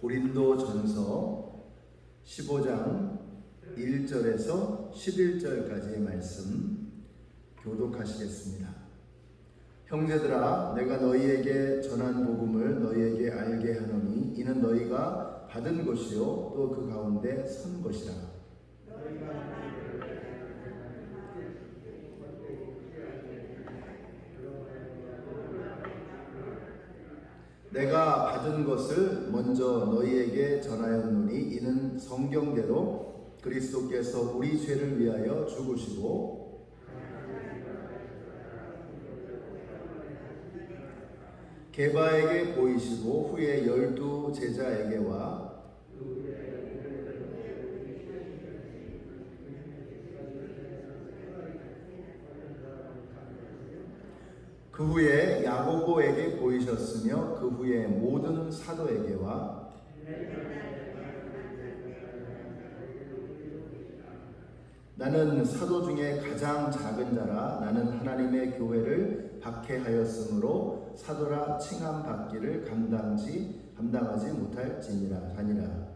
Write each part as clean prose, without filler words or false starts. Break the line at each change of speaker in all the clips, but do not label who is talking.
고린도전서 15장 1절에서 11절까지의 말씀 교독하시겠습니다. 형제들아, 내가 너희에게 전한 복음을 너희에게 알게 하노니 이는 너희가 받은 것이요 또 그 가운데 선 것이라. 내가 받은 것을 먼저 너희에게 전하였노니 이는 성경대로 그리스도께서 우리 죄를 위하여 죽으시고 게바에게 보이시고 후에 12 제자에게와 그 후에 야고보에게 보이셨으며 그 후에 모든 사도에게와 나는 사도 중에 가장 작은 자라. 나는 하나님의 교회를 박해하였으므로 사도라 칭함 받기를 감당하지 못할지니라 하니라.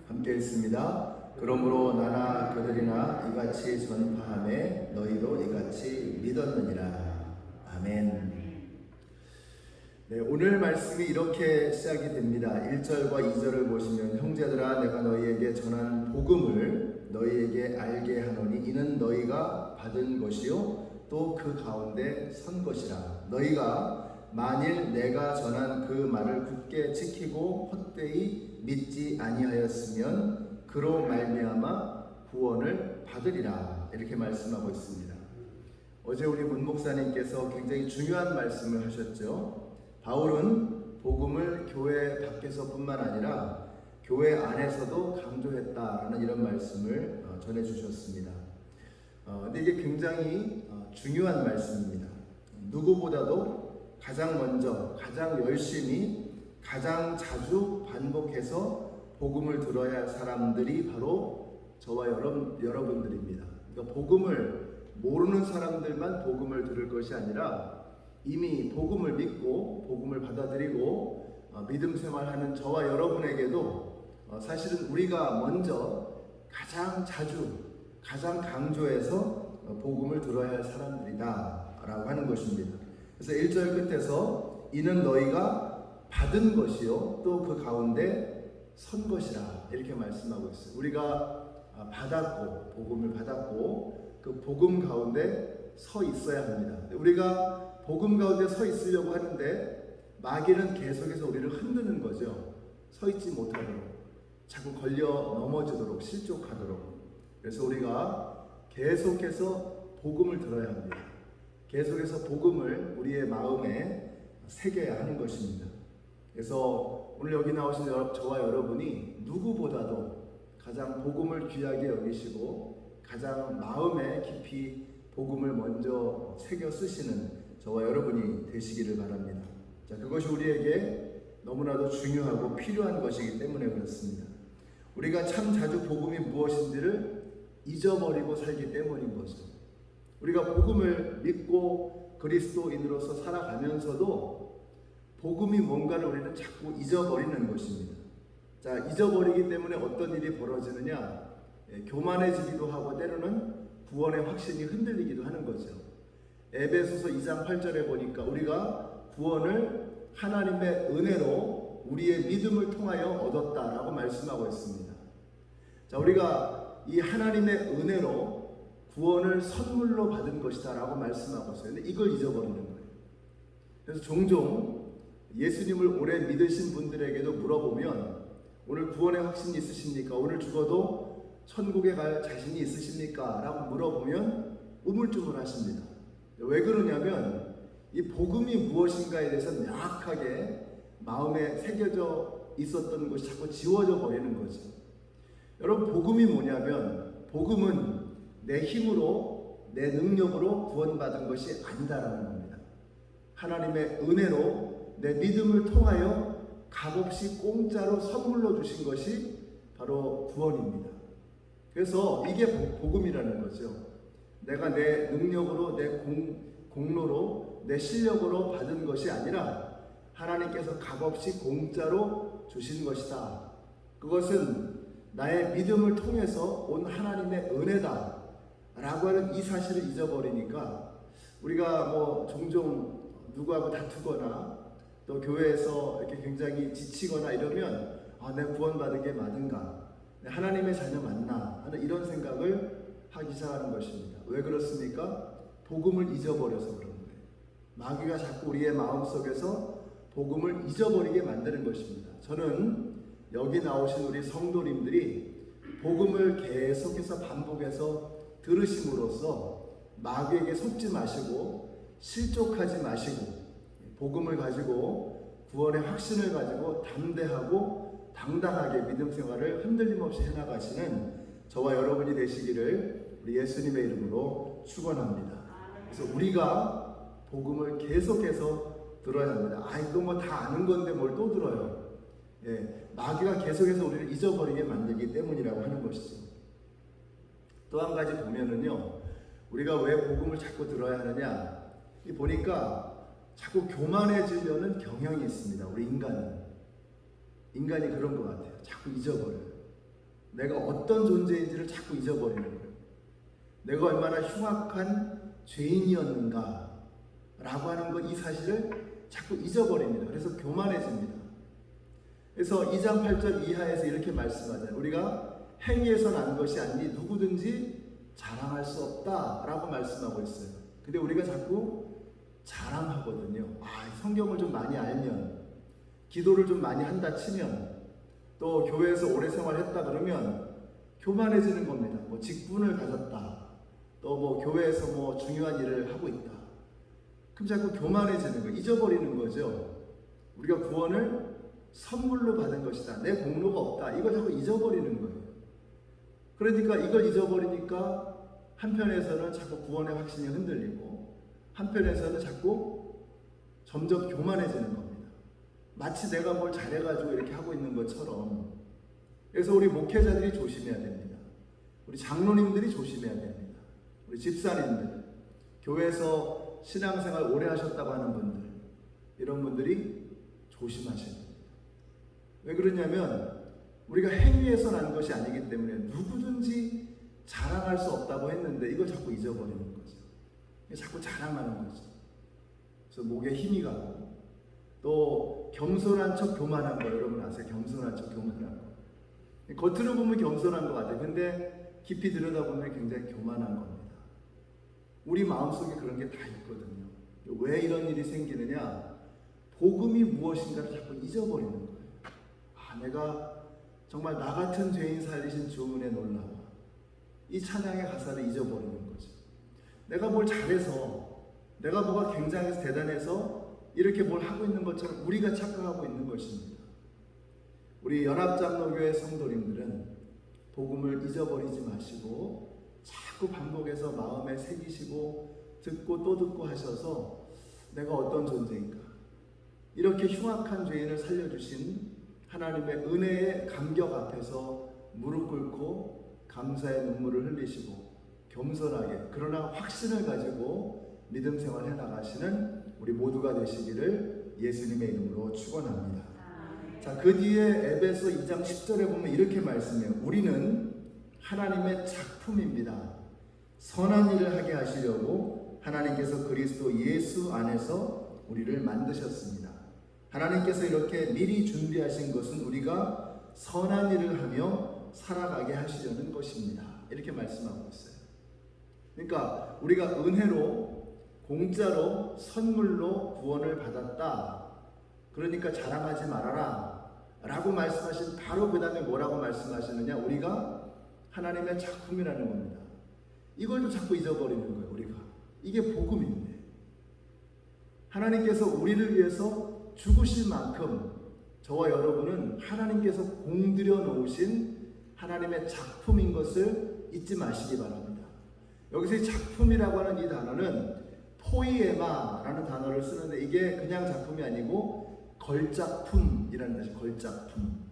함께 읽습니다. 그러므로 나나 그들이나 이같이 전파하매 너희도 이같이 믿었느니라. 아멘. 네, 오늘 말씀이 이렇게 시작이 됩니다. 1절과 2절을 보시면 형제들아, 내가 너희에게 전한 복음을 너희에게 알게 하노니 이는 너희가 받은 것이요 또 그 가운데 선 것이라. 너희가 만일 내가 전한 그 말을 굳게 지키고 헛되이 믿지 아니하였으면 그로 말미암아 구원을 받으리라. 이렇게 말씀하고 있습니다. 어제 우리 문 목사님께서 굉장히 중요한 말씀을 하셨죠. 바울은 복음을 교회 밖에서뿐만 아니라 교회 안에서도 강조했다라는 이런 말씀을 전해주셨습니다. 근데 이게 굉장히 중요한 말씀입니다. 누구보다도 가장 먼저, 가장 열심히, 가장 자주 반복해서 복음을 들어야 할 사람들이 바로 저와 여러분들입니다. 그러니까 복음을 모르는 사람들만 복음을 들을 것이 아니라 이미 복음을 믿고 복음을 받아들이고 믿음 생활하는 저와 여러분에게도 사실은 우리가 먼저 가장 자주, 가장 강조해서 복음을 들어야 할 사람들이다 라고 하는 것입니다. 그래서 1절 끝에서 이는 너희가 받은 것이요 또 그 가운데 선 것이라 이렇게 말씀하고 있어요. 우리가 받았고 복음을 받았고 그 복음 가운데 서 있어야 합니다. 우리가 복음 가운데 서 있으려고 하는데 마귀는 계속해서 우리를 흔드는 거죠. 서 있지 못하도록, 자꾸 걸려 넘어지도록, 실족하도록. 그래서 우리가 계속해서 복음을 들어야 합니다. 계속해서 복음을 우리의 마음에 새겨야 하는 것입니다. 그래서 오늘 여기 나오신 저와 여러분이 누구보다도 가장 복음을 귀하게 여기시고 가장 마음에 깊이 복음을 먼저 새겨 쓰시는 저와 여러분이 되시기를 바랍니다. 자, 그것이 우리에게 너무나도 중요하고 필요한 것이기 때문에 그렇습니다. 우리가 참 자주 복음이 무엇인지를 잊어버리고 살기 때문인 거죠. 우리가 복음을 믿고 그리스도인으로서 살아가면서도 복음이 뭔가를 우리는 자꾸 잊어버리는 것입니다. 자, 잊어버리기 때문에 어떤 일이 벌어지느냐? 교만해지기도 하고 때로는 구원의 확신이 흔들리기도 하는 거죠. 에베소서 2장 8절에 보니까 우리가 구원을 하나님의 은혜로 우리의 믿음을 통하여 얻었다라고 말씀하고 있습니다. 자, 우리가 이 하나님의 은혜로 구원을 선물로 받은 것이다 라고 말씀하고 있어요. 근데 이걸 잊어버리는 거예요. 그래서 종종 예수님을 오래 믿으신 분들에게도 물어보면 오늘 구원의 확신이 있으십니까? 오늘 죽어도 천국에 갈 자신이 있으십니까? 라고 물어보면 우물쭈물 하십니다. 왜 그러냐면 이 복음이 무엇인가에 대해서 명확하게 마음에 새겨져 있었던 것이 자꾸 지워져 버리는 거죠. 여러분, 복음이 뭐냐면 복음은 내 힘으로, 내 능력으로 구원받은 것이 아니다라는 겁니다. 하나님의 은혜로 내 믿음을 통하여 값없이 공짜로 선물로 주신 것이 바로 구원입니다. 그래서 이게 복음이라는 거죠. 내가 내 능력으로, 내 공로로, 내 실력으로 받은 것이 아니라 하나님께서 값없이 공짜로 주신 것이다. 그것은 나의 믿음을 통해서 온 하나님의 은혜다 라고 하는 이 사실을 잊어버리니까 우리가 뭐 종종 누구하고 다투거나 또 교회에서 이렇게 굉장히 지치거나 이러면 내 구원받은 게 맞은가, 하나님의 자녀 맞나 하는 이런 생각을 하기 시작하는 것입니다. 왜 그렇습니까? 복음을 잊어버려서 그런 거예요. 마귀가 자꾸 우리의 마음속에서 복음을 잊어버리게 만드는 것입니다. 저는 여기 나오신 우리 성도님들이 복음을 계속해서 반복해서 들으심으로써 마귀에게 속지 마시고 실족하지 마시고 복음을 가지고 구원의 확신을 가지고 담대하고 당당하게 믿음 생활을 흔들림 없이 해나가시는 저와 여러분이 되시기를 우리 예수님의 이름으로 축원합니다. 그래서 우리가 복음을 계속해서 들어야 합니다. 이거 뭐 다 아는 건데 뭘 또 들어요. 마귀가 계속해서 우리를 잊어버리게 만들기 때문이라고 하는 것이죠. 또 한 가지 보면은요, 우리가 왜 복음을 자꾸 들어야 하느냐, 보니까 자꾸 교만해지려는 경향이 있습니다. 우리 인간이 그런 것 같아요. 자꾸 잊어버려요. 내가 어떤 존재인지를 자꾸 잊어버리는 거예요. 내가 얼마나 흉악한 죄인이었는가 라고 하는 것, 이 사실을 자꾸 잊어버립니다. 그래서 교만해집니다. 그래서 2장 8절 이하에서 이렇게 말씀하잖아요. 우리가 행위에서 난 것이 아니니 누구든지 자랑할 수 없다라고 말씀하고 있어요. 근데 우리가 자꾸 자랑하거든요. 성경을 좀 많이 알면, 기도를 좀 많이 한다 치면, 또 교회에서 오래 생활했다 그러면 교만해지는 겁니다. 뭐 직분을 가졌다, 또 뭐 교회에서 뭐 중요한 일을 하고 있다. 그럼 자꾸 교만해지는 거예요. 잊어버리는 거죠. 우리가 구원을 선물로 받은 것이다, 내 공로가 없다, 이걸 자꾸 잊어버리는 거예요. 그러니까 이걸 잊어버리니까 한편에서는 자꾸 구원의 확신이 흔들리고 한편에서는 자꾸 점점 교만해지는 겁니다. 마치 내가 뭘 잘해가지고 이렇게 하고 있는 것처럼. 그래서 우리 목회자들이 조심해야 됩니다. 우리 장로님들이 조심해야 됩니다. 우리 집사님들, 교회에서 신앙생활 오래 하셨다고 하는 분들, 이런 분들이 조심하셔야 됩니다. 왜 그러냐면 우리가 행위에서 난 것이 아니기 때문에 누구든지 자랑할 수 없다고 했는데 이걸 자꾸 잊어버리는 거죠. 자꾸 자랑하는 거죠. 그래서 목에 힘이 가고, 또 겸손한 척 교만한 거, 여러분 아세요? 겸손한 척 교만한 거. 겉으로 보면 겸손한 것 같아요. 근데 깊이 들여다보면 굉장히 교만한 겁니다. 우리 마음속에 그런 게 다 있거든요. 왜 이런 일이 생기느냐? 복음이 무엇인가를 자꾸 잊어버리는 거예요. 내가 정말 나 같은 죄인 살리신 주 은혜 놀라워. 이 찬양의 가사를 잊어버리는 거죠. 내가 뭘 잘해서, 내가 뭐가 굉장해서 대단해서 이렇게 뭘 하고 있는 것처럼 우리가 착각하고 있는 것입니다. 우리 연합장로교회 성도님들은 복음을 잊어버리지 마시고 자꾸 반복해서 마음에 새기시고 듣고 또 듣고 하셔서 내가 어떤 존재인가, 이렇게 흉악한 죄인을 살려주신 하나님의 은혜의 감격 앞에서 무릎 꿇고 감사의 눈물을 흘리시고 겸손하게, 그러나 확신을 가지고 믿음 생활 해나가시는 우리 모두가 되시기를 예수님의 이름으로 축원합니다. 자, 그 뒤에 에베소 2장 10절에 보면 이렇게 말씀해요. 우리는 하나님의 작품입니다. 선한 일을 하게 하시려고 하나님께서 그리스도 예수 안에서 우리를 만드셨습니다. 하나님께서 이렇게 미리 준비하신 것은 우리가 선한 일을 하며 살아가게 하시려는 것입니다. 이렇게 말씀하고 있어요. 그러니까 우리가 은혜로, 공짜로, 선물로 구원을 받았다. 그러니까 자랑하지 말아라 라고 말씀하신 바로 그 다음에 뭐라고 말씀하시느냐? 우리가 하나님의 작품이라는 겁니다. 이걸 또 자꾸 잊어버리는 거예요. 우리가. 이게 복음인데, 하나님께서 우리를 위해서 죽으실 만큼 저와 여러분은 하나님께서 공들여 놓으신 하나님의 작품인 것을 잊지 마시기 바랍니다. 여기서 이 작품이라고 하는 이 단어는 포이에마라는 단어를 쓰는데, 이게 그냥 작품이 아니고 걸작품이라는 뜻이 걸작품.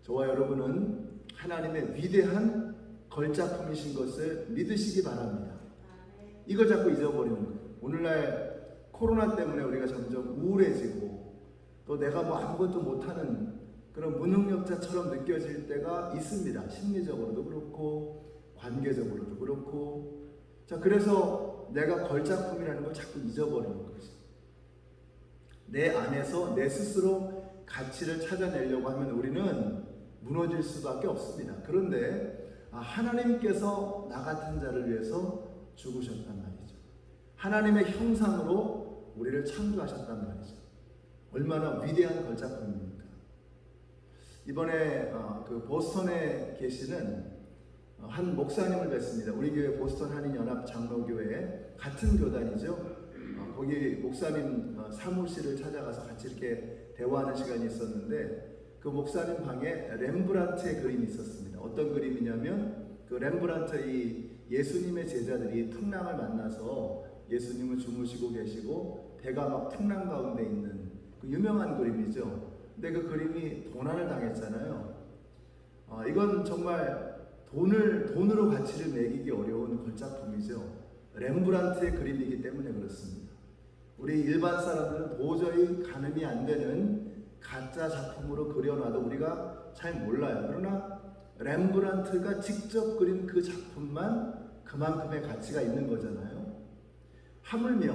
저와 여러분은 하나님의 위대한 걸작품이신 것을 믿으시기 바랍니다. 이걸 자꾸 잊어버리는 거예요. 오늘날 코로나 때문에 우리가 점점 우울해지고 또 내가 뭐 아무것도 못하는 그런 무능력자처럼 느껴질 때가 있습니다. 심리적으로도 그렇고 관계적으로도 그렇고. 자, 그래서 내가 걸작품이라는 걸 자꾸 잊어버리는 거죠. 내 안에서 내 스스로 가치를 찾아내려고 하면 우리는 무너질 수밖에 없습니다. 그런데 하나님께서 나 같은 자를 위해서 죽으셨단 말이죠. 하나님의 형상으로 우리를 창조하셨단 말이죠. 얼마나 위대한 걸작품입니까? 이번에 그 보스턴에 계시는 한 목사님을 뵀습니다. 우리 교회 보스턴 한인연합 장로교회 같은 교단이죠. 거기 목사님 사무실을 찾아가서 같이 이렇게 대화하는 시간이 있었는데 그 목사님 방에 렘브란트의 그림이 있었습니다. 어떤 그림이냐면 그 렘브란트 이 예수님의 제자들이 풍랑을 만나서 예수님을 주무시고 계시고 배가 막 풍랑 가운데 있는 그 유명한 그림이죠. 근데 그 그림이 도난을 당했잖아요. 이건 정말 돈으로 가치를 매기기 어려운 걸작품이죠. 렘브란트의 그림이기 때문에 그렇습니다. 우리 일반 사람들은 도저히 가늠이 안 되는 가짜 작품으로 그려놔도 우리가 잘 몰라요. 그러나 렘브란트가 직접 그린 그 작품만 그만큼의 가치가 있는 거잖아요. 하물며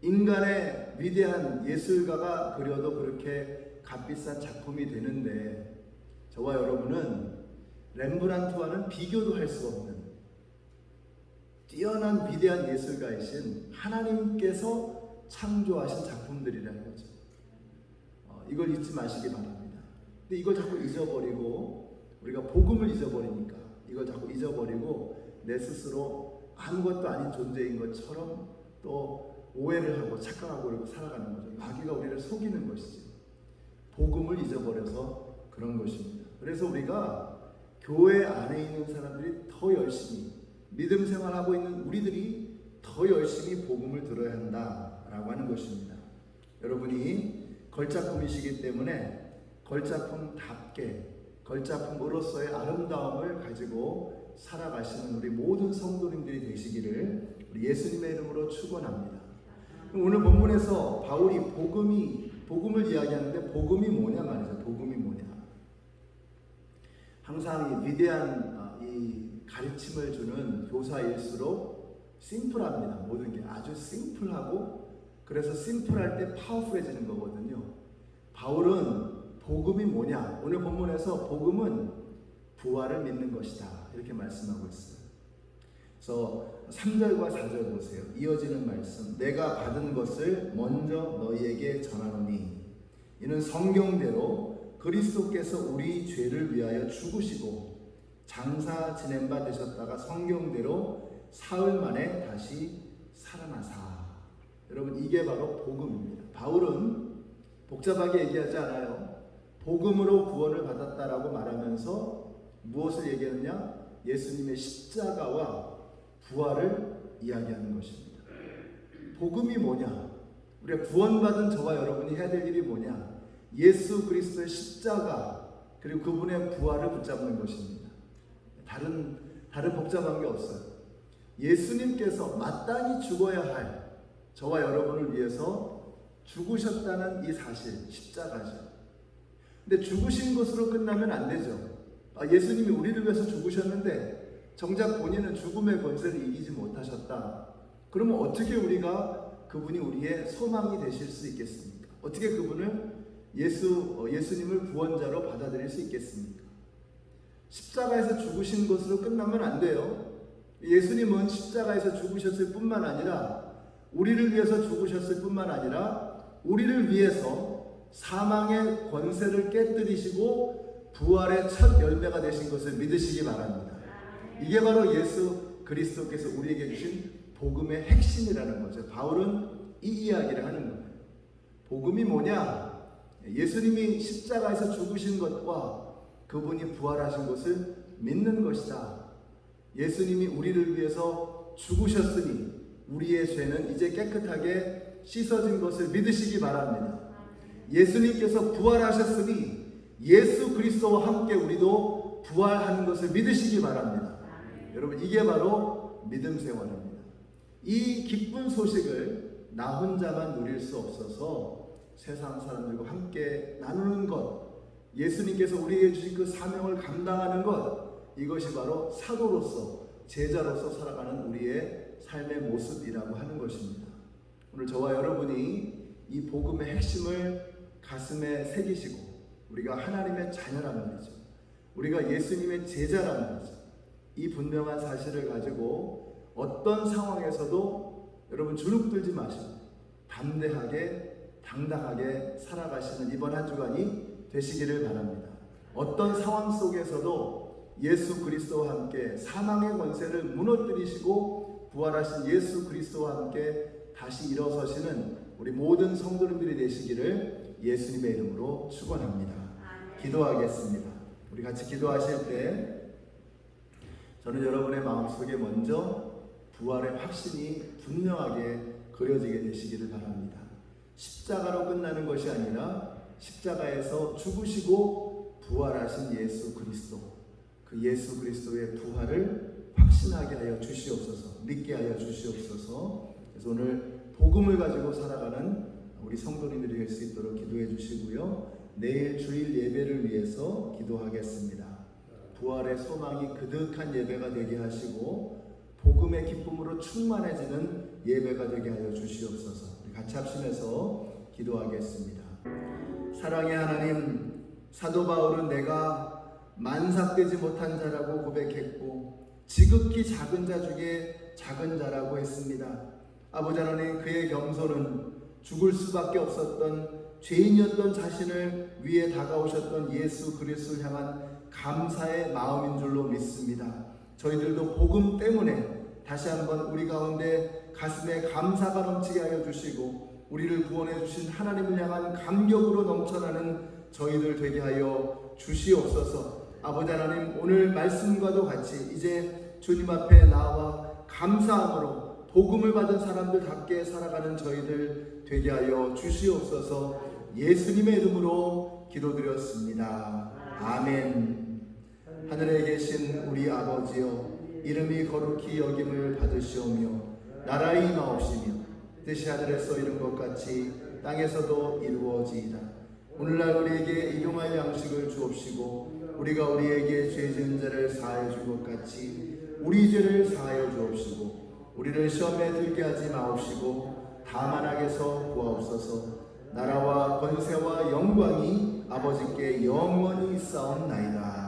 인간의 위대한 예술가가 그려도 그렇게 값비싼 작품이 되는데 저와 여러분은 렘브란트와는 비교도 할 수 없는 뛰어난 위대한 예술가이신 하나님께서 창조하신 작품들이라는 거죠. 이걸 잊지 마시기 바랍니다. 근데 이걸 자꾸 잊어버리고 우리가 복음을 잊어버리니까 이걸 자꾸 잊어버리고 내 스스로 아무것도 아닌 존재인 것처럼 또 오해를 하고 착각하고 그러고 살아가는 거죠. 마귀가 우리를 속이는 것이죠. 복음을 잊어버려서 그런 것입니다. 그래서 우리가 교회 안에 있는 사람들이 더 열심히 믿음 생활하고 있는 우리들이 더 열심히 복음을 들어야 한다라고 하는 것입니다. 여러분이 걸작품이시기 때문에 걸작품답게 걸작품으로서의 아름다움을 가지고 살아가시는 우리 모든 성도님들이 되시기를 우리 예수님의 이름으로 축원합니다. 오늘 본문에서 바울이 복음을 이야기하는데 복음이 뭐냐 말이죠. 복음이 뭐냐. 항상 이 위대한 이 가르침을 주는 교사일수록 심플합니다. 모든 게 아주 심플하고 그래서 심플할 때 파워풀해지는 거거든요. 바울은 복음이 뭐냐? 오늘 본문에서 복음은 부활을 믿는 것이다. 이렇게 말씀하고 있어요. 그래서 3절과 4절 보세요. 이어지는 말씀. 내가 받은 것을 먼저 너희에게 전하노니 이는 성경대로 그리스도께서 우리 죄를 위하여 죽으시고 장사 지낸 바 되셨다가 성경대로 사흘 만에 다시 살아나사. 여러분 이게 바로 복음입니다. 바울은 복잡하게 얘기하지 않아요. 복음으로 구원을 받았다라고 말하면서 무엇을 얘기하느냐? 예수님의 십자가와 부활을 이야기하는 것입니다. 복음이 뭐냐? 우리가 구원받은 저와 여러분이 해야 될 일이 뭐냐? 예수 그리스도의 십자가 그리고 그분의 부활을 붙잡는 것입니다. 다른 복잡한 게 없어요. 예수님께서 마땅히 죽어야 할 저와 여러분을 위해서 죽으셨다는 이 사실, 십자가죠. 근데 죽으신 것으로 끝나면 안 되죠. 예수님이 우리를 위해서 죽으셨는데 정작 본인은 죽음의 권세를 이기지 못하셨다. 그러면 어떻게 우리가 그분이 우리의 소망이 되실 수 있겠습니까? 어떻게 그분을 예수님을 구원자로 받아들일 수 있겠습니까? 십자가에서 죽으신 것으로 끝나면 안 돼요. 예수님은 십자가에서 죽으셨을 뿐만 아니라 우리를 위해서 죽으셨을 뿐만 아니라 우리를 위해서 사망의 권세를 깨뜨리시고 부활의 첫 열매가 되신 것을 믿으시기 바랍니다. 이게 바로 예수 그리스도께서 우리에게 주신 복음의 핵심이라는 거죠. 바울은 이 이야기를 하는 거예요. 복음이 뭐냐? 예수님이 십자가에서 죽으신 것과 그분이 부활하신 것을 믿는 것이다. 예수님이 우리를 위해서 죽으셨으니 우리의 죄는 이제 깨끗하게 씻어진 것을 믿으시기 바랍니다. 예수님께서 부활하셨으니 예수 그리스도와 함께 우리도 부활하는 것을 믿으시기 바랍니다. 여러분, 이게 바로 믿음 생활입니다. 이 기쁜 소식을 나 혼자만 누릴 수 없어서 세상 사람들과 함께 나누는 것, 예수님께서 우리에게 주신 그 사명을 감당하는 것, 이것이 바로 사도로서, 제자로서 살아가는 우리의 삶의 모습이라고 하는 것입니다. 오늘 저와 여러분이 이 복음의 핵심을 가슴에 새기시고 우리가 하나님의 자녀란 말이죠. 우리가 예수님의 제자란 말이죠. 이 분명한 사실을 가지고 어떤 상황에서도 여러분 주눅들지 마시고 담대하게 당당하게 살아가시는 이번 한 주간이 되시기를 바랍니다. 어떤 상황 속에서도 예수 그리스도와 함께 사망의 권세를 무너뜨리시고 부활하신 예수 그리스도와 함께 다시 일어서시는 우리 모든 성도님들이 되시기를 예수님의 이름으로 축원합니다. 기도하겠습니다. 우리 같이 기도하실 때 저는 여러분의 마음속에 먼저 부활의 확신이 분명하게 그려지게 되시기를 바랍니다. 십자가로 끝나는 것이 아니라 십자가에서 죽으시고 부활하신 예수 그리스도, 그 예수 그리스도의 부활을 확신하게 하여 주시옵소서, 믿게 하여 주시옵소서. 그래서 오늘 복음을 가지고 살아가는 우리 성도님들이 될 수 있도록 기도해 주시고요. 내일 주일 예배를 위해서 기도하겠습니다. 부활의 소망이 그득한 예배가 되게 하시고 복음의 기쁨으로 충만해지는 예배가 되게 하여 주시옵소서. 우리 같이 합심해서 기도하겠습니다. 사랑의 하나님, 사도 바울은 내가 만삭되지 못한 자라고 고백했고 지극히 작은 자 중에 작은 자라고 했습니다. 아버지 하나님, 그의 겸손은 죽을 수밖에 없었던 죄인이었던 자신을 위해 다가오셨던 예수 그리스도를 향한 감사의 마음인 줄로 믿습니다. 저희들도 복음 때문에 다시 한번 우리 가운데 가슴에 감사가 넘치게 하여 주시고 우리를 구원해 주신 하나님을 향한 감격으로 넘쳐나는 저희들 되게 하여 주시옵소서. 아버지 하나님, 오늘 말씀과도 같이 이제 주님 앞에 나와 감사함으로 복음을 받은 사람들답게 살아가는 저희들 되게 하여 주시옵소서. 예수님의 이름으로 기도드렸습니다. 아멘. 하늘에 계신 우리 아버지여, 이름이 거룩히 여김을 받으시오며 나라의 임하옵시며 뜻이 하늘에서 이룬 것 같이 땅에서도 이루어지이다. 오늘날 우리에게 일용할 양식을 주옵시고 우리가 우리에게 죄 지은 자를 사하여 준 것 같이 우리 죄를 사하여 주옵시고 우리를 시험에 들게 하지 마옵시고 다만 악에서 구하옵소서. 나라와 권세와 영광이 아버지께 영원히 있사옵나이다.